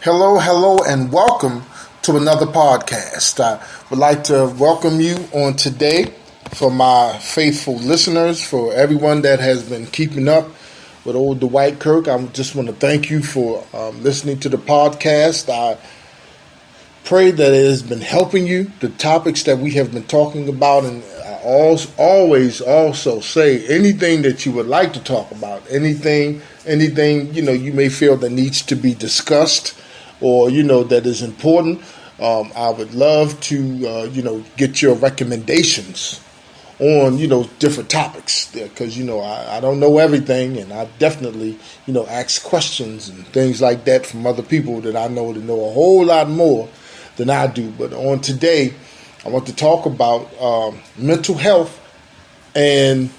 Hello, and welcome to another podcast. I would like to welcome you on today for my faithful listeners, for everyone that has been keeping up with old Dwight Kirk. I just want to thank you for listening to the podcast. I pray that it has been helping you, the topics that we have been talking about, and I always also say anything that you would like to talk about, anything you may feel that needs to be discussed or that is important. I would love to get your recommendations on different topics because I don't know everything, and I definitely ask questions and things like that from other people that I know a whole lot more than I do. But on today, I want to talk about mental health and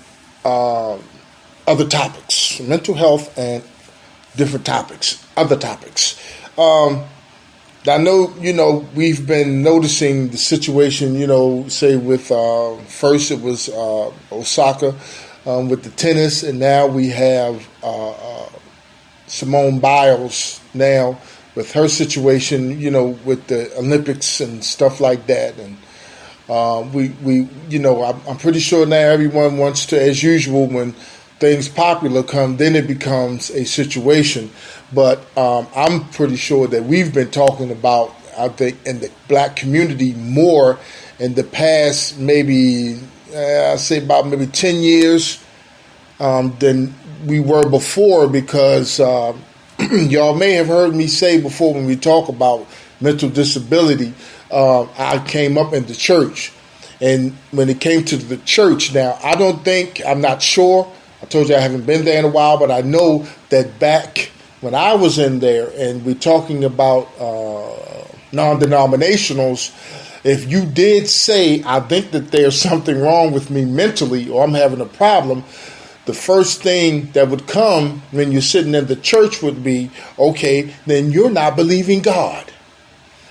other topics. Mental health and different topics, other topics. I know, we've been noticing the situation, say with, first it was Osaka with the tennis, and now we have Simone Biles now with her situation, with the Olympics and stuff like that. And I'm pretty sure now everyone wants to, as usual, when things popular come, then it becomes a situation. But I'm pretty sure that we've been talking about, I think, in the black community more in the past maybe, I'd say about maybe 10 years than we were before, because y'all may have heard me say before when we talk about mental disability, I came up in the church. And when it came to the church, now, I'm not sure. I told you I haven't been there in a while, but I know that back when I was in there and we're talking about non-denominationals, if you did say, I think that there's something wrong with me mentally or I'm having a problem, the first thing that would come when you're sitting in the church would be, okay, then you're not believing God.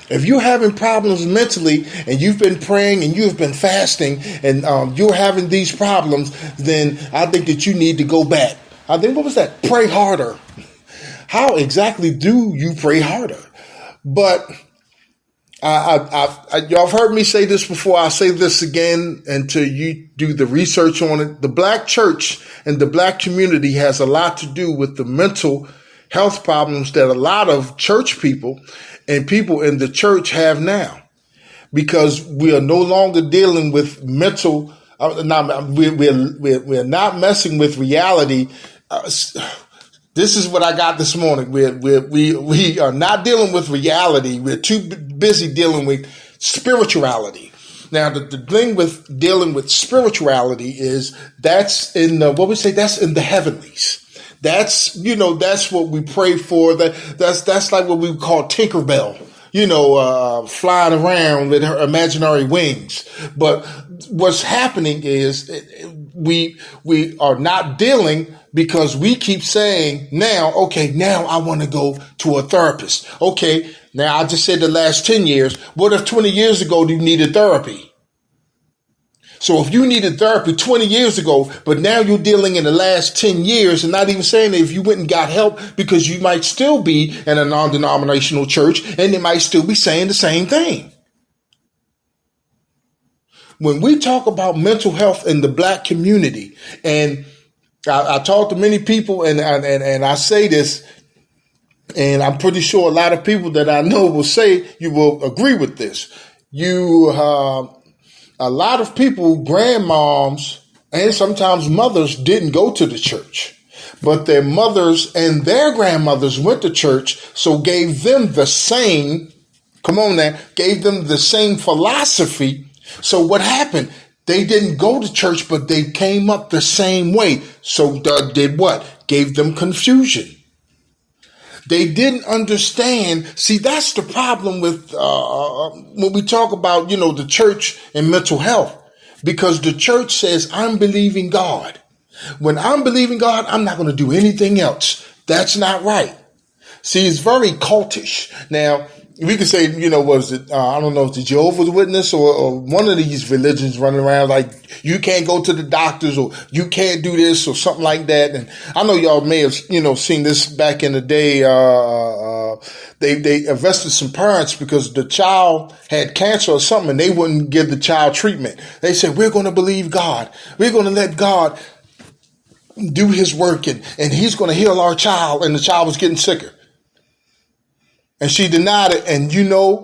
If you're having problems mentally and you've been praying and you've been fasting and you're having these problems, then I think that you need to go back. I think, what was that? Pray harder. How exactly do you pray harder? But y'all have heard me say this before. I'll say this again until you do the research on it. The black church and the black community has a lot to do with the mental health problems that a lot of church people and people in the church have now, because we are no longer dealing with mental. We're not messing with reality. This is what I got this morning. We are not dealing with reality. We're too busy dealing with spirituality. Now, the thing with dealing with spirituality is that's in that's in the heavenlies. That's what we pray for. That's like what we call Tinkerbell, flying around with her imaginary wings. But what's happening is we are not dealing, because we keep saying now I want to go to a therapist. Okay, now I just said the last 10 years. What if 20 years ago you needed therapy? So if you needed therapy 20 years ago, but now you're dealing in the last 10 years, and not even saying that if you went and got help, because you might still be in a non-denominational church and they might still be saying the same thing. When we talk about mental health in the black community, and I talk to many people and I say this, and I'm pretty sure a lot of people that I know will say you will agree with this. A lot of people, grandmoms and sometimes mothers, didn't go to the church, but their mothers and their grandmothers went to church, so gave them the same, gave them the same philosophy. So what happened? They didn't go to church, but they came up the same way. So did what? Gave them confusion. They didn't understand. See, that's the problem with when we talk about, the church and mental health, because the church says, I'm believing God. When I'm believing God, I'm not going to do anything else. That's not right. See, it's very cultish. Now, we could say, was it, I don't know if the Jehovah's Witness or one of these religions running around like you can't go to the doctors or you can't do this or something like that. And I know y'all may have, seen this back in the day. They arrested some parents because the child had cancer or something and they wouldn't give the child treatment. They said, we're going to believe God. We're going to let God do his work and he's going to heal our child. And the child was getting sicker. And she denied it. And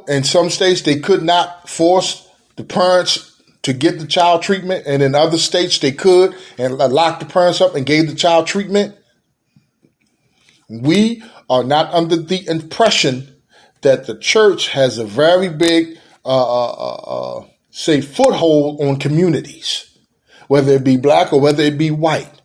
in some states, they could not force the parents to get the child treatment. And in other states, they could and locked the parents up and gave the child treatment. We are not under the impression that the church has a very big, foothold on communities, whether it be black or whether it be white.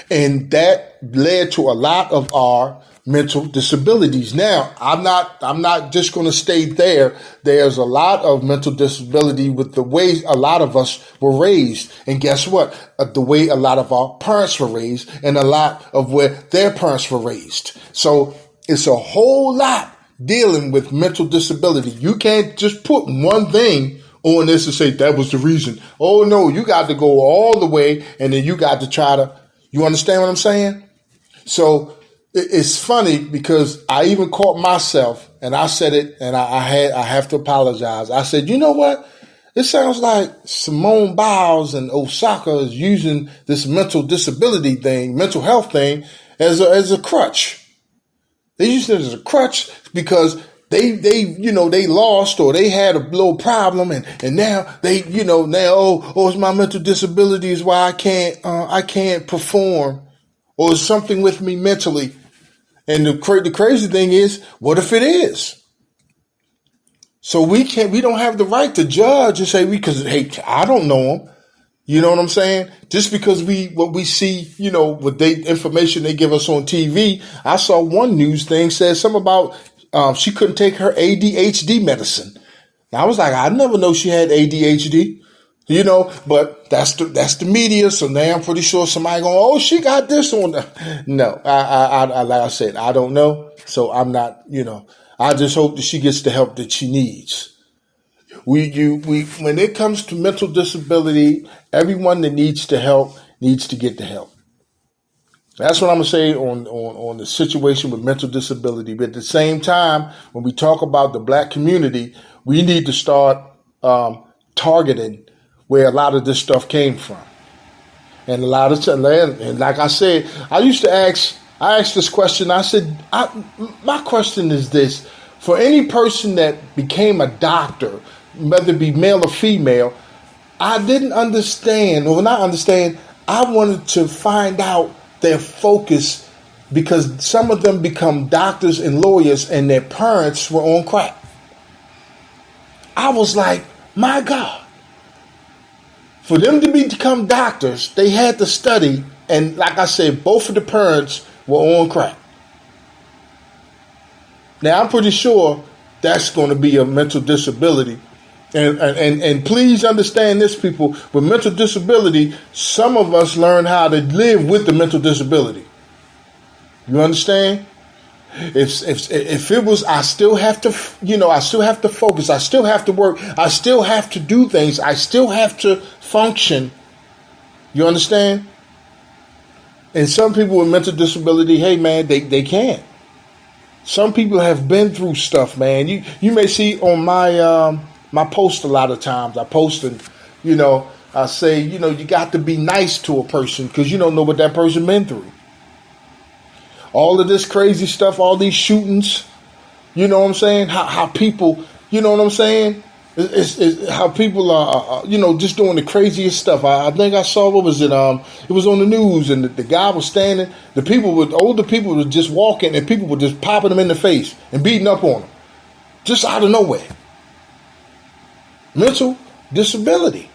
And that led to a lot of our mental disabilities. Now, I'm not just going to stay there. There's a lot of mental disability with the way a lot of us were raised. And guess what? The way a lot of our parents were raised and a lot of where their parents were raised. So it's a whole lot dealing with mental disability. You can't just put one thing on this and say that was the reason. Oh no, you got to go all the way and then you got to try to, you understand what I'm saying? So it's funny because I even caught myself and I said it and I have to apologize. I said, you know what? It sounds like Simone Biles and Osaka is using this mental disability thing, mental health thing as a crutch. They use it as a crutch because they lost or they had a little problem and now it's my mental disability is why I can't perform or it's something with me mentally. And the crazy thing is, what if it is? So we don't have the right to judge and say because hey, I don't know him. You know what I'm saying? Just because what we see, with the information they give us on TV. I saw one news thing said something about she couldn't take her ADHD medicine. And I was like, I never know she had ADHD. But that's the media. So now I'm pretty sure somebody going, oh, she got this on. No, I like I said, I don't know. So I'm not, I just hope that she gets the help that she needs. When it comes to mental disability, everyone that needs the help needs to get the help. That's what I'm going to say on the situation with mental disability. But at the same time, when we talk about the black community, we need to start targeting where a lot of this stuff came from. And a lot of time, and like I said, I asked this question. I said, my question is this. For any person that became a doctor, whether it be male or female, I didn't understand, or not understand, I wanted to find out their focus because some of them become doctors and lawyers and their parents were on crack. I was like, my God. For them to become doctors, they had to study. And like I said, both of the parents were on crack. Now, I'm pretty sure that's going to be a mental disability. And please understand this, people. With mental disability, some of us learn how to live with the mental disability. You understand? If it was, I still have to, I still have to focus. I still have to work. I still have to do things. I still have to function. You understand? And some people with mental disability, hey man, they can't. Some people have been through stuff, man. You may see on my post a lot of times. I post and, I say, you got to be nice to a person because you don't know what that person been through. All of this crazy stuff, all these shootings, you know what I'm saying? How people, you know what I'm saying? It's how people are, just doing the craziest stuff. I think I saw, what was it? It was on the news and the guy was standing, older people were just walking and people were just popping them in the face and beating up on them. Just out of nowhere. Mental disability.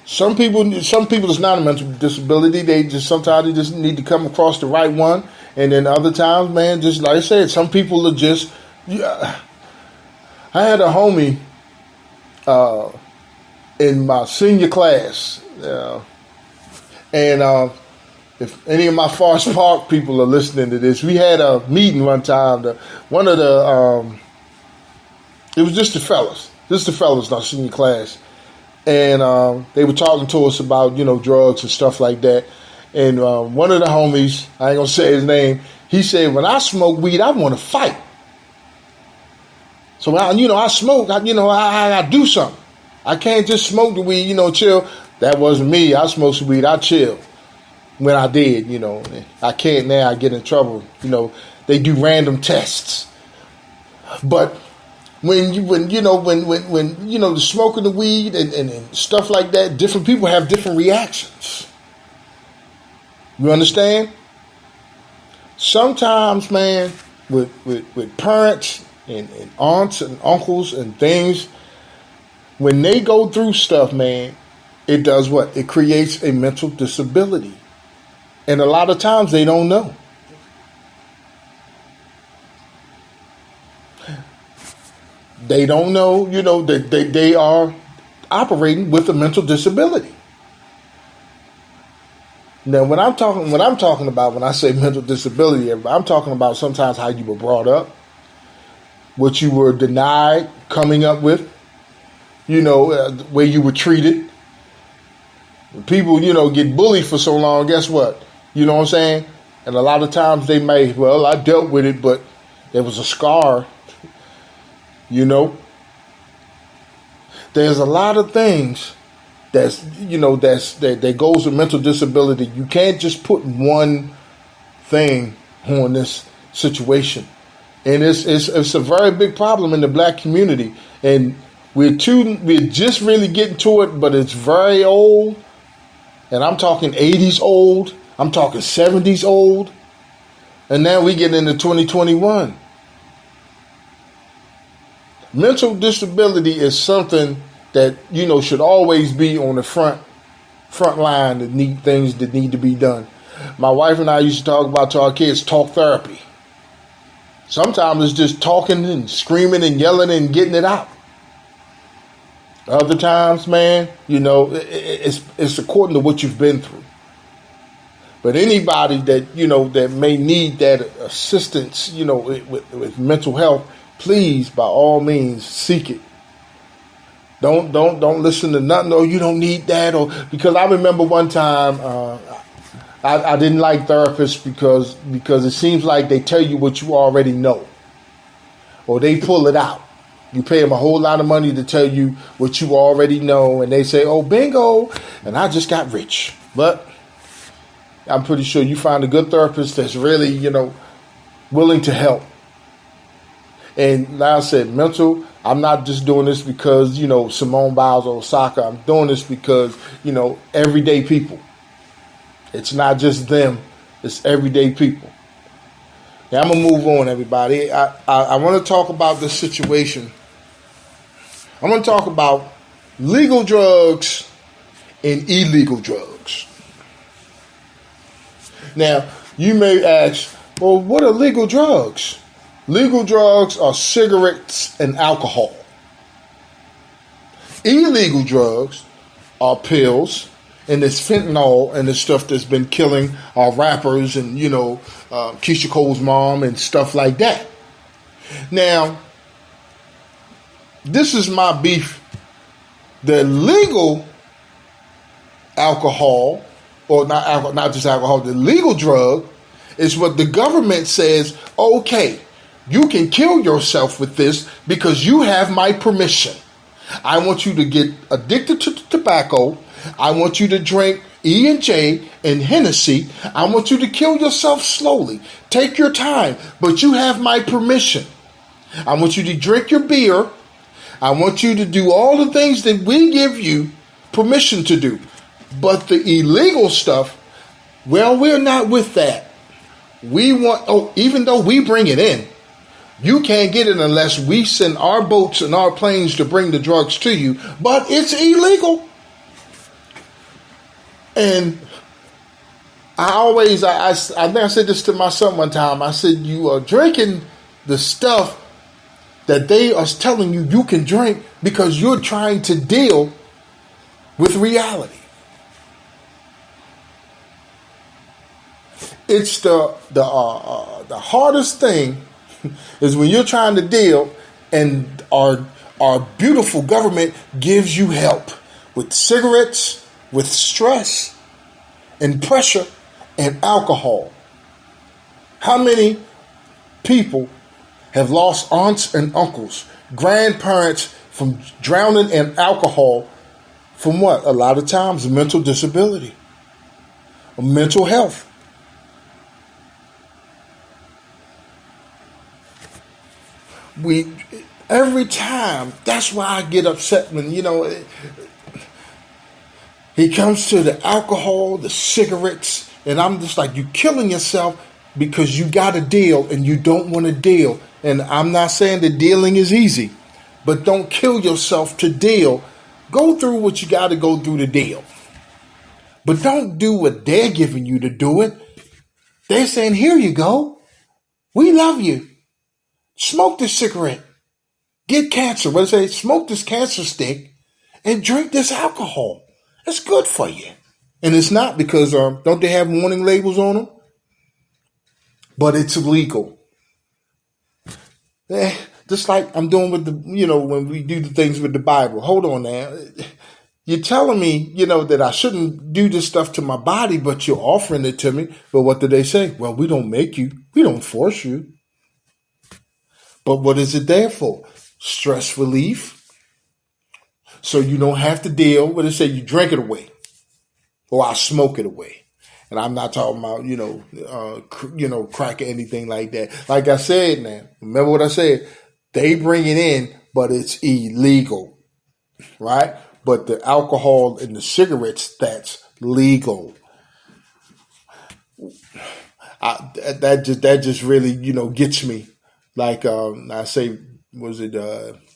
Some people it's not a mental disability. Sometimes they just need to come across the right one. And then other times, man, just like I said, some people are just, I had a homie, in my senior class, and if any of my Forest Park people are listening to this, we had a meeting one time. It was just the fellas in our senior class. And they were talking to us about, drugs and stuff like that. And one of the homies, I ain't going to say his name, he said, when I smoke weed, I want to fight. So, I smoke, I do something. I can't just smoke the weed, chill. That wasn't me. I smoked some weed, I chill. When I did, I can't now, I get in trouble. They do random tests. But when the smoking the weed and stuff like that, different people have different reactions. You understand? Sometimes, man, with parents and aunts and uncles and things, when they go through stuff, man, it does what? It creates a mental disability. And a lot of times they don't know. They don't know, that they are operating with a mental disability. Now, when I'm talking about when I say mental disability, I'm talking about sometimes how you were brought up, what you were denied coming up with, where you were treated. People, get bullied for so long, guess what? You know what I'm saying? And a lot of times they may, I dealt with it, but there was a scar. There's a lot of things that goes with mental disability. You can't just put one thing on this situation. And it's a very big problem in the black community. And we're just really getting to it, but it's very old. And I'm talking 80s old. I'm talking 70s old. And now we get into 2021. Mental disability is something that, should always be on the front line things that need to be done. My wife and I used to talk about to our kids, talk therapy. Sometimes it's just talking and screaming and yelling and getting it out. Other times, man, it's according to what you've been through. But anybody that, that may need that assistance, with mental health, please, by all means, seek it. Don't listen to nothing. Oh, you don't need that. Or because I remember one time I didn't like therapists because it seems like they tell you what you already know, or they pull it out. You pay them a whole lot of money to tell you what you already know, and they say, "Oh, bingo!" And I just got rich. But I'm pretty sure you find a good therapist that's really, willing to help. And like I said, mental, I'm not just doing this because, Simone Biles or Osaka. I'm doing this because, everyday people. It's not just them. It's everyday people. Now, I'm going to move on, everybody. I want to talk about this situation. I'm going to talk about legal drugs and illegal drugs. Now, you may ask, well, what are legal drugs? Legal drugs are cigarettes and alcohol. Illegal drugs are pills, and it's fentanyl and the stuff that's been killing our rappers and, Keisha Cole's mom and stuff like that. Now, this is my beef. The legal alcohol, or not just alcohol, the legal drug is what the government says, okay, you can kill yourself with this because you have my permission. I want you to get addicted to tobacco. I want you to drink E&J and Hennessy. I want you to kill yourself slowly. Take your time, but you have my permission. I want you to drink your beer. I want you to do all the things that we give you permission to do. But the illegal stuff, well, we're not with that. Even though we bring it in, you can't get it unless we send our boats and our planes to bring the drugs to you. But it's illegal. And I think I said this to my son one time. I said, you are drinking the stuff that they are telling you you can drink because you're trying to deal with reality. It's the hardest thing is when you're trying to deal, and our beautiful government gives you help with cigarettes, with stress, and pressure, and alcohol. How many people have lost aunts and uncles, grandparents from drowning in alcohol? From what? A lot of times, mental disability, mental health. Every time, that's why I get upset when, he comes to the alcohol, the cigarettes, and I'm just like, you're killing yourself because you got to deal and you don't want to deal. And I'm not saying that dealing is easy, but don't kill yourself to deal. Go through what you got to go through to deal. But don't do what they're giving you to do it. They're saying, here you go. We love you. Smoke this cigarette. Get cancer. What they say? Smoke this cancer stick and drink this alcohol. It's good for you. And it's not because, don't they have warning labels on them? But it's illegal. Just like I'm doing with when we do the things with the Bible. Hold on now. You're telling me, that I shouldn't do this stuff to my body, but you're offering it to me. But what do they say? Well, we don't make you. We don't force you. But what is it there for? Stress relief. So you don't have to deal. What they say, you drink it away. Or I smoke it away. And I'm not talking about, crack or anything like that. Like I said now, remember what I said? They bring it in, but it's illegal. Right? But the alcohol and the cigarettes, that's legal. That just really, gets me. Like I say, was it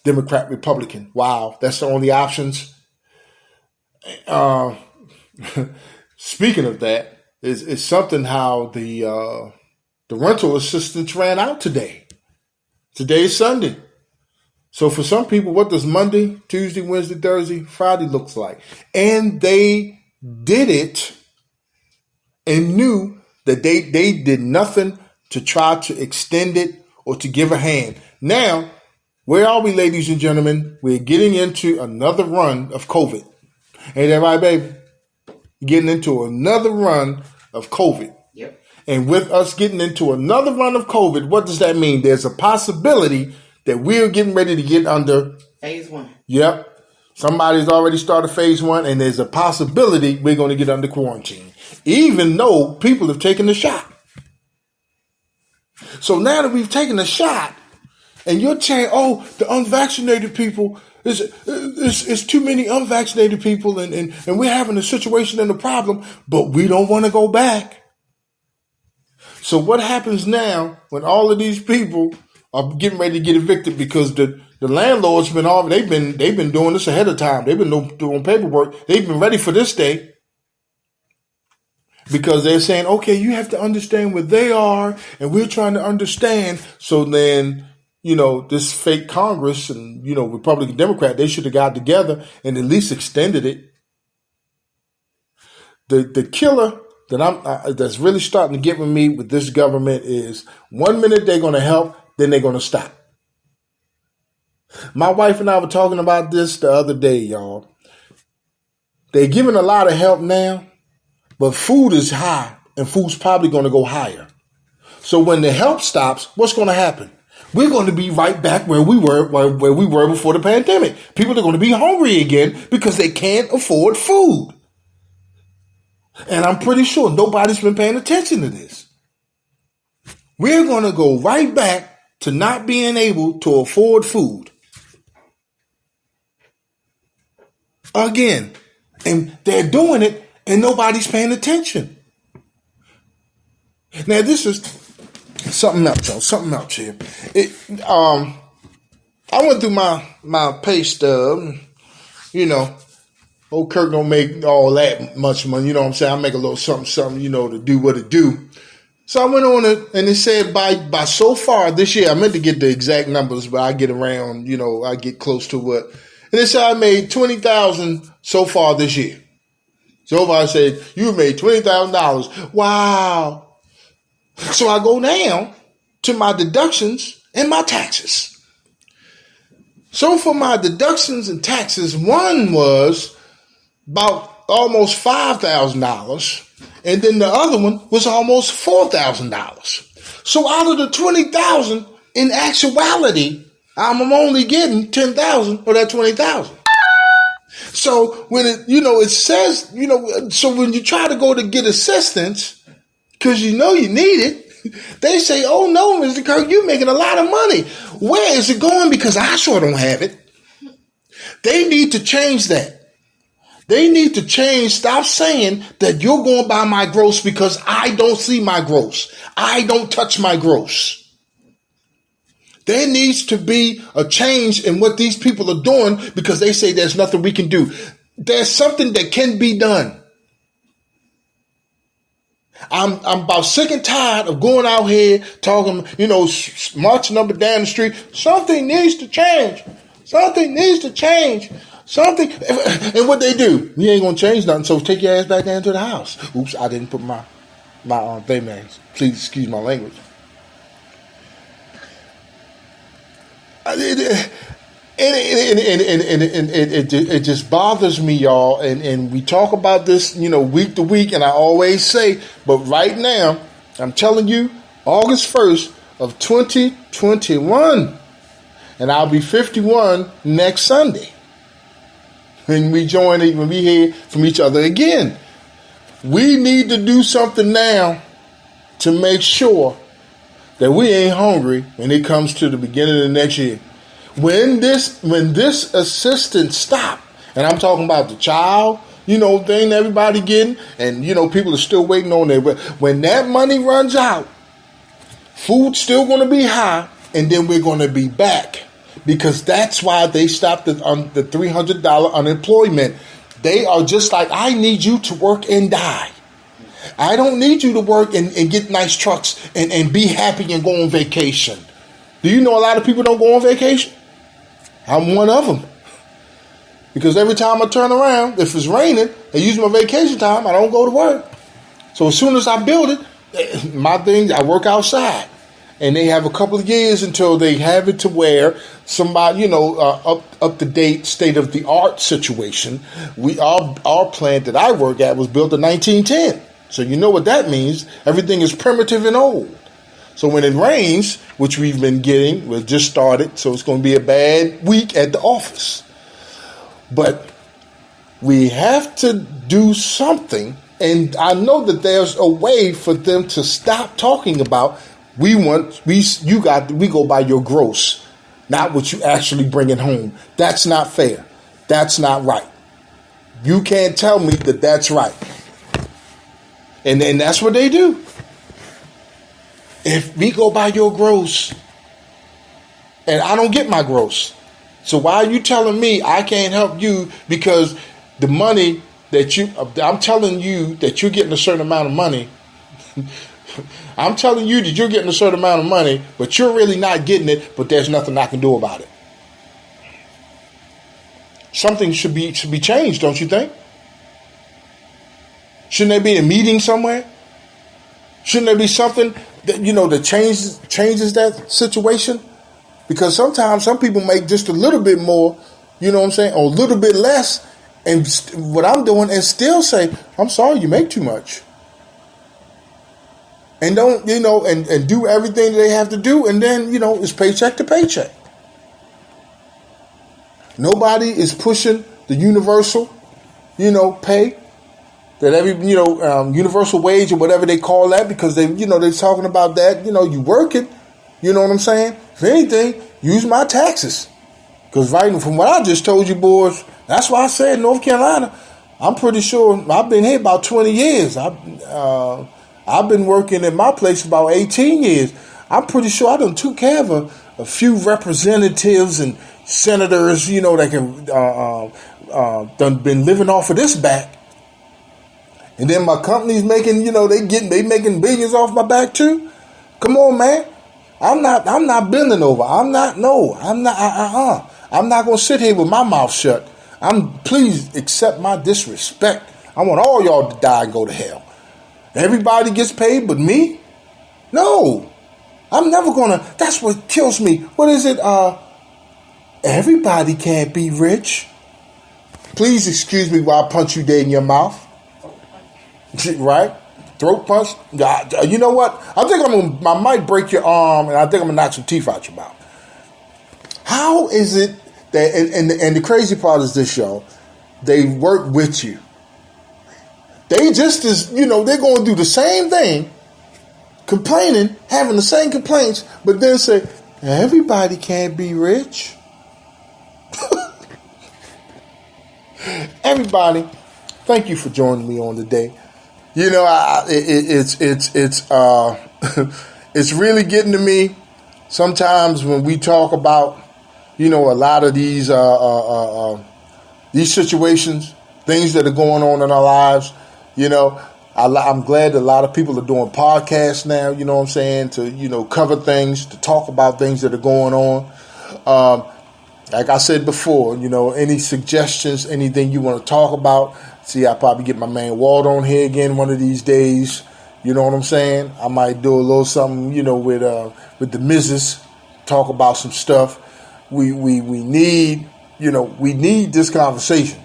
Democrat, Republican? Wow, that's the only options. Speaking of that, it's something how the rental assistance ran out today. Today is Sunday. So for some people, what does Monday, Tuesday, Wednesday, Thursday, Friday looks like? And they did it and knew that they did nothing to try to extend it or to give a hand. Now, where are we, ladies and gentlemen? We're getting into another run of COVID. Ain't that right, baby? Getting into another run of COVID. Yep. And with us getting into another run of COVID, what does that mean? There's a possibility that we're getting ready to get under phase 1. Yep. Somebody's already started phase 1, and there's a possibility we're going to get under quarantine, even though people have taken the shot. So now that we've taken the shot, and you're saying, oh, the unvaccinated people, it's too many unvaccinated people, and we're having a situation and a problem, but we don't want to go back. So what happens now when all of these people are getting ready to get evicted because the landlords they've been doing this ahead of time. They've been doing paperwork. They've been ready for this day. Because they're saying, okay, you have to understand where they are, and we're trying to understand. So then, this fake Congress and, Republican, Democrat, they should have got together and at least extended it. The killer that's really starting to get with me with this government is 1 minute they're going to help, then they're going to stop. My wife and I were talking about this the other day, y'all. They're giving a lot of help now. But food is high, and food's probably going to go higher. So when the help stops, what's going to happen? We're going to be right back where we were before the pandemic. People are going to be hungry again because they can't afford food. And I'm pretty sure nobody's been paying attention to this. We're going to go right back to not being able to afford food. Again. And they're doing it. And nobody's paying attention. Now, this is something else, y'all. Something else here. I went through my pay stub. Old Kirk don't make all that much money. You know what I'm saying? I make a little something, to do what it do. So I went on it, and it said by so far this year, I meant to get the exact numbers, but I get around, I get close to what. And it said I made $20,000 so far this year. So I said, you made $20,000. Wow. So I go down to my deductions and my taxes. So for my deductions and taxes, one was about almost $5,000, and then the other one was almost $4,000. So out of the $20,000, in actuality, I'm only getting $10,000 of that $20,000. So when it says, so when you try to go to get assistance, because you know you need it, they say, oh no, Mr. Kirk, you're making a lot of money. Where is it going? Because I sure don't have it. They need to change that. They need to stop saying that you're going by my gross because I don't see my gross. I don't touch my gross. There needs to be a change in what these people are doing because they say there's nothing we can do. There's something that can be done. I'm about sick and tired of going out here talking, marching up and down the street. Something needs to change. Something needs to change. Something. And what they do, we ain't going to change nothing, so take your ass back down to the house. Oops, I didn't put my Baymax. Please excuse my language. It just bothers me, y'all. And we talk about this, week to week. And I always say, but right now, I'm telling you, August 1st of 2021, and I'll be 51 next Sunday when we hear from each other again. We need to do something now to make sure that we ain't hungry when it comes to the beginning of the next year. When this assistance stop, and I'm talking about the child, thing everybody getting, and people are still waiting on it. But when that money runs out, food's still going to be high, and then we're going to be back because that's why they stopped the $300 unemployment. They are just like, I need you to work and die. I don't need you to work and get nice trucks and be happy and go on vacation. Do you know a lot of people don't go on vacation? I'm one of them. Because every time I turn around, if it's raining, I use my vacation time, I don't go to work. So as soon as I build it, I work outside. And they have a couple of years until they have it to where somebody, up to date, state of the art situation. Our plant that I work at was built in 1910. So you know what that means. Everything is primitive and old. So when it rains, which we've been getting, we've just started, so it's going to be a bad week at the office. But we have to do something, and I know that there's a way for them to stop talking about we go by your gross, not what you actually bringing home. That's not fair. That's not right. You can't tell me that that's right. And that's what they do. If we go by your gross, and I don't get my gross, so why are you telling me I can't help you because the money that I'm telling you that you're getting a certain amount of money. I'm telling you that you're getting a certain amount of money, but you're really not getting it, but there's nothing I can do about it. Something should be changed, don't you think? Shouldn't there be a meeting somewhere? Shouldn't there be something that, that changes that situation? Because sometimes some people make just a little bit more, or a little bit less, and what I'm doing is still say, I'm sorry, you make too much. And don't, and do everything that they have to do, and then, it's paycheck to paycheck. Nobody is pushing the universal, pay. That every, universal wage or whatever they call that, because they're talking about that, you working, you know what I'm saying? If anything, use my taxes. Because right from what I just told you, boys, that's why I said North Carolina, I'm pretty sure I've been here about 20 years. I've been working at my place about 18 years. I'm pretty sure I done took care of a few representatives and senators, that can done been living off of this back. And then my company's making, they making billions off my back too. Come on, man. I'm not bending over. I'm not going to sit here with my mouth shut. Please accept my disrespect. I want all y'all to die and go to hell. Everybody gets paid but me. No, I'm never gonna. That's what kills me. What is it? Everybody can't be rich. Please excuse me while I punch you dead in your mouth. Right? Throat punch. You know what? I think I might break your arm, and I think I'm gonna knock some teeth out your mouth. How is it that? And the crazy part is this, y'all. They work with you. They just as they're going to do the same thing, complaining, having the same complaints, but then say everybody can't be rich. Everybody, thank you for joining me on today. It's it's really getting to me sometimes when we talk about a lot of these situations, things that are going on in our lives. I'm glad that a lot of people are doing podcasts now. You know what I'm saying, to cover things, to talk about things that are going on. Like I said before, any suggestions, anything you want to talk about. See, I'll probably get my man Walt on here again one of these days. You know what I'm saying? I might do a little something, with the missus, talk about some stuff. We need, we need this conversation.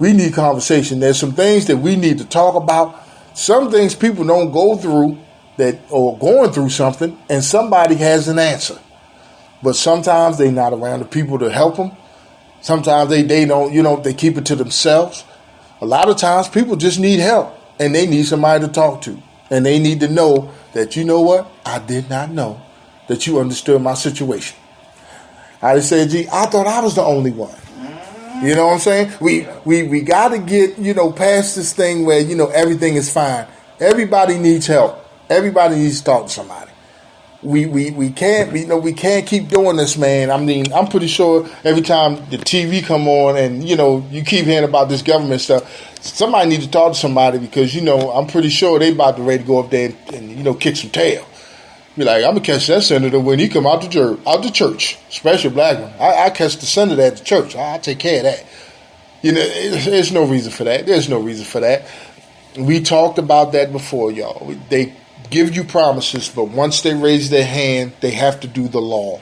We need conversation. There's some things that we need to talk about. Some things people don't go through or going through something, and somebody has an answer. But sometimes they're not around the people to help them. Sometimes they don't, they keep it to themselves. A lot of times people just need help, and they need somebody to talk to. And they need to know that, you know what? I did not know that you understood my situation. I said, gee, I thought I was the only one. You know what I'm saying? We got to get, past this thing where, everything is fine. Everybody needs help. Everybody needs to talk to somebody. We can't, we can't keep doing this, man. I mean, I'm pretty sure every time the TV come on and, you keep hearing about this government stuff, somebody needs to talk to somebody because, I'm pretty sure they about to ready to go up there and kick some tail. Be like, I'm going to catch that senator when he come out the church, especially a black one. I catch the senator at the church. I take care of that. There's no reason for that. There's no reason for that. We talked about that before, y'all. They give you promises, but once they raise their hand, they have to do the law.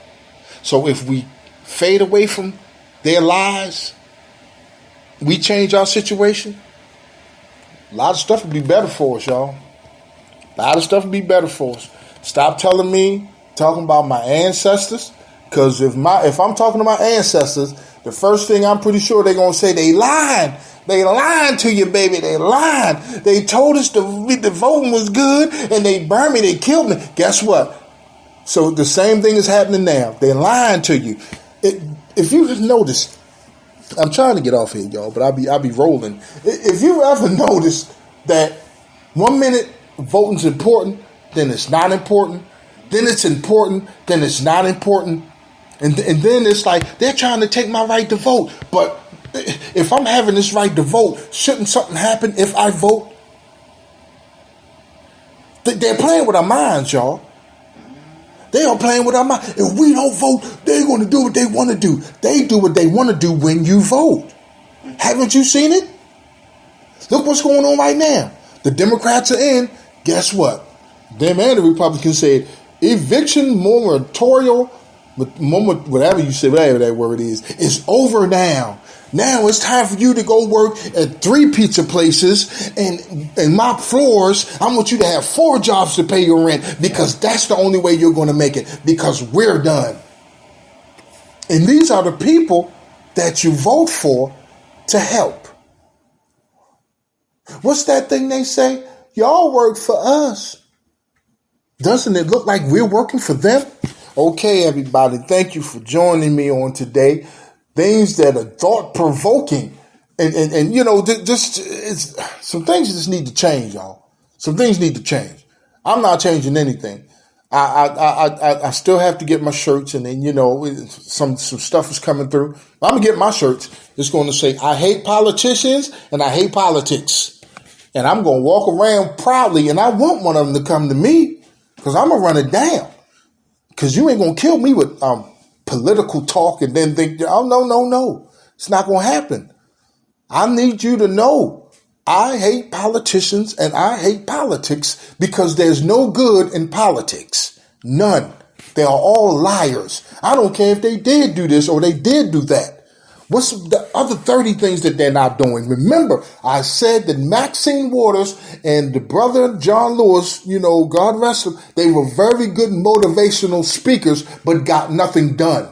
So if we fade away from their lies, we change our situation, a lot of stuff would be better for us, y'all. A lot of stuff would be better for us. Stop talking about my ancestors, because if I'm talking to my ancestors, the first thing I'm pretty sure they're going to say, they lied. They lied to you, baby. They lied. They told us the voting was good, and they burned me. They killed me. Guess what? So the same thing is happening now. They're lying to you. If you have noticed, I'm trying to get off here, y'all, but I'll be rolling. If you ever noticed that 1 minute voting's important, then it's not important, then it's important, then it's not important, and then it's like they're trying to take my right to vote. But if I'm having this right to vote, shouldn't something happen if I vote? They're playing with our minds, y'all. They are playing with our minds. If we don't vote, they're going to do what they want to do. They do what they want to do when you vote. Haven't you seen it? Look what's going on right now. The Democrats are in. Guess what? Them and the Republicans said eviction moratorium, whatever you say, whatever that word is over now. Now it's time for you to go work at 3 pizza places and mop floors. I want you to have 4 jobs to pay your rent, because that's the only way you're going to make it, because we're done. And these are the people that you vote for to help. What's that thing they say? Y'all work for us. Doesn't it look like we're working for them? Okay, everybody, thank you for joining me on today. Things that are thought-provoking. And some things just need to change, y'all. Some things need to change. I'm not changing anything. I still have to get my shirts, and then, some stuff is coming through. I'm going to get my shirts. It's going to say, I hate politicians and I hate politics. And I'm going to walk around proudly, and I want one of them to come to me, because I'm going to run it down. Because you ain't going to kill me with political talk and then think, oh, no. It's not going to happen. I need you to know I hate politicians and I hate politics because there's no good in politics. None. They are all liars. I don't care if they did do this or they did do that. What's the other 30 things that they're not doing? Remember, I said that Maxine Waters and the brother John Lewis, God rest them, they were very good motivational speakers, but got nothing done.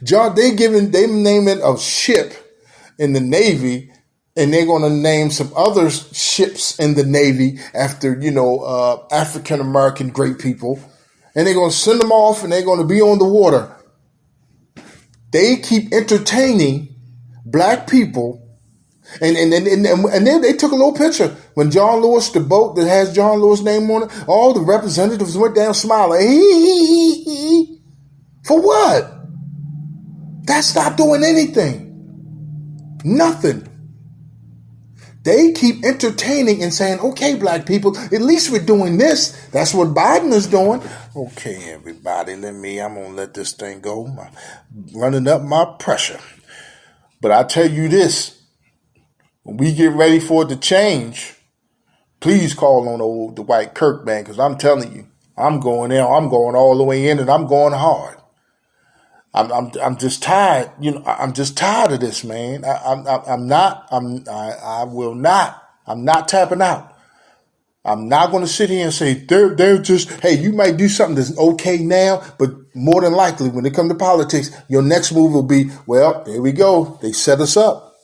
They naming a ship in the Navy, and they're going to name some other ships in the Navy after, African American great people. And they're going to send them off and they're going to be on the water. They keep entertaining black people. And then they took a little picture. When John Lewis, the boat that has John Lewis' name on it, all the representatives went down smiling. For what? That's not doing anything. Nothing. They keep entertaining and saying, okay, black people, at least we're doing this. That's what Biden is doing. Okay, everybody, I'm going to let this thing go. I'm running up my pressure. But I tell you this, when we get ready for it to change, please call on the Dwight Kirk, man, because I'm telling you, I'm going in, I'm going all the way in, and I'm going hard. I'm just tired. I'm just tired of this, man. I'm not tapping out. I'm not going to sit here and say they're just, hey, you might do something that's okay now, but more than likely when it comes to politics, your next move will be, well, there we go. They set us up.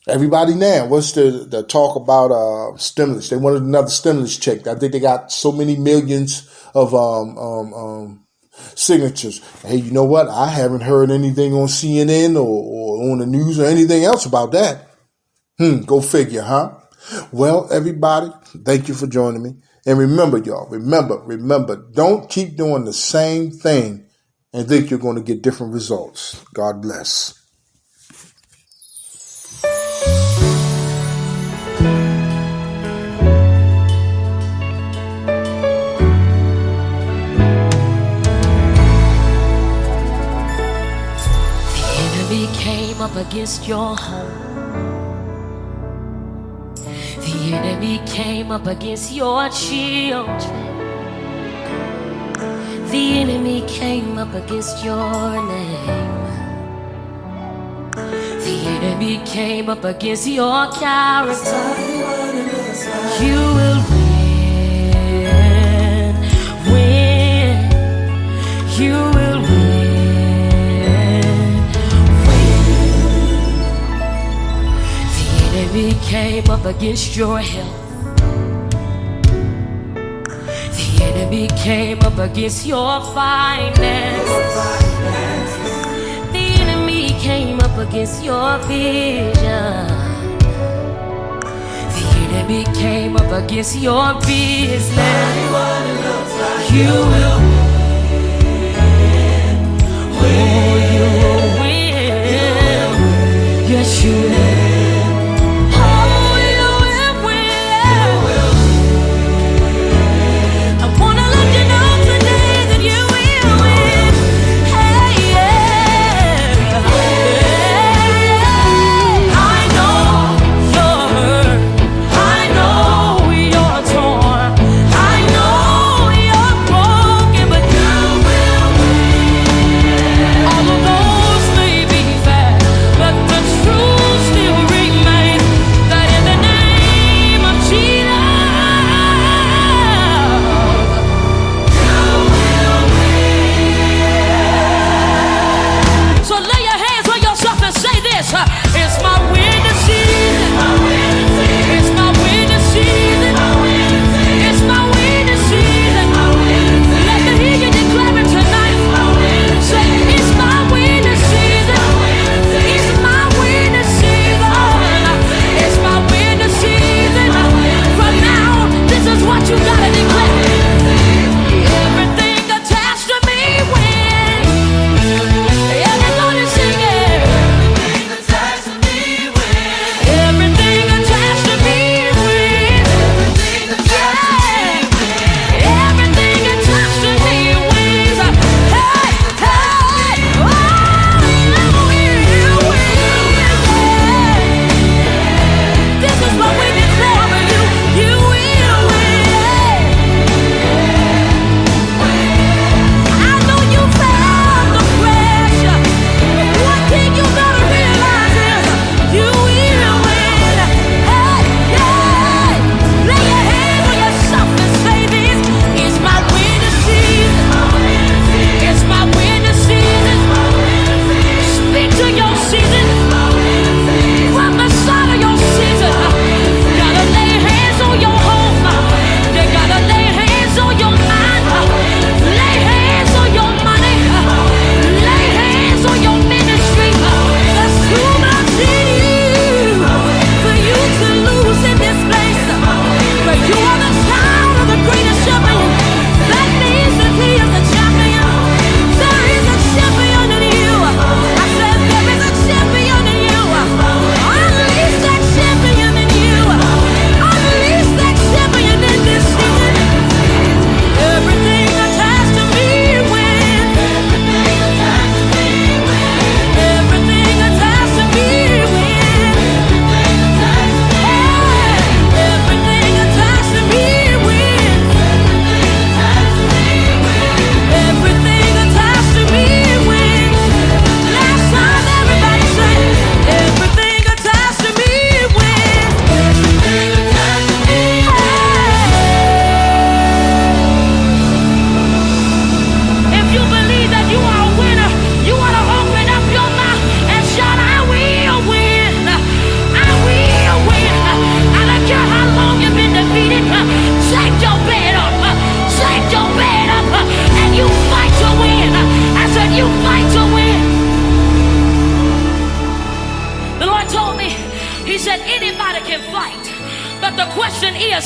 Everybody now, what's the talk about stimulus? They wanted another stimulus check. I think they got so many millions of signatures. Hey, you know what? I haven't heard anything on CNN or on the news or anything else about that. Go figure, huh? Well, everybody, thank you for joining me. And remember, y'all, remember, don't keep doing the same thing and think you're going to get different results. God bless. Came up against your home. The enemy came up against your children. The enemy came up against your name. The enemy came up against your character. You will win. You will win. The enemy came up against your health. The enemy came up against your finances. The enemy came up against your vision. The enemy came up against your business. You will win. Oh, you will win. Yes, you will. Truth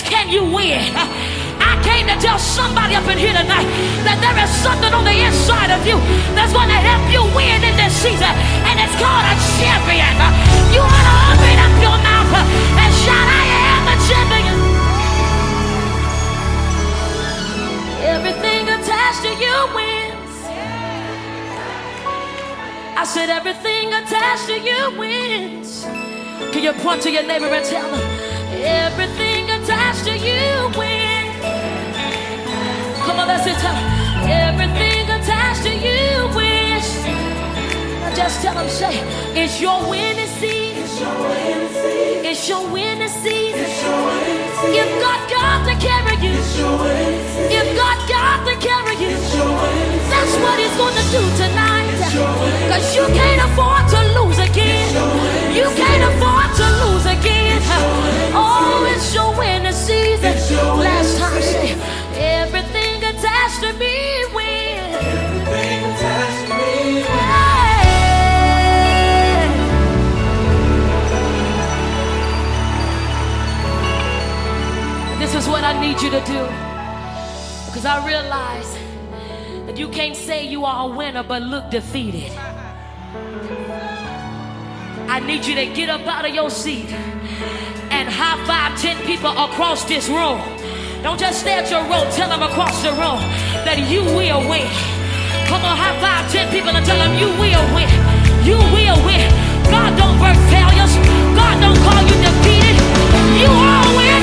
is, can you win? I came to tell somebody up in here tonight that there is something on the inside of you that's going to help you win in this season, and it's called a champion. You want to open up your mouth and shout, I am a champion. Everything attached to you wins. I said everything attached to you wins. Can you point to your neighbor and tell them, everything attached to you wins. Come on, let's tell them, everything attached to you wins. Now just tell them, say, it's your winning season. It's your winning season. It's your winning season. It's your winning season. If God got to carry you, it's your winning season. If God got to carry you, it's your winning season. That's what He's going to do tonight. Because you can't afford to lose again. You can't afford to lose again. Oh, it's your winning season. Last time, say, everything attached to me wins. Everything attached to me wins. This is what I need you to do. Because I realize that you can't say you are a winner but look defeated. I need you to get up out of your seat and high five 10 people across this room. Don't just stay at your room, tell them across the room that you will win. Come on, high five 10 people and tell them you will win. You will win. God don't birth failures. God don't call you defeated. You are a winner.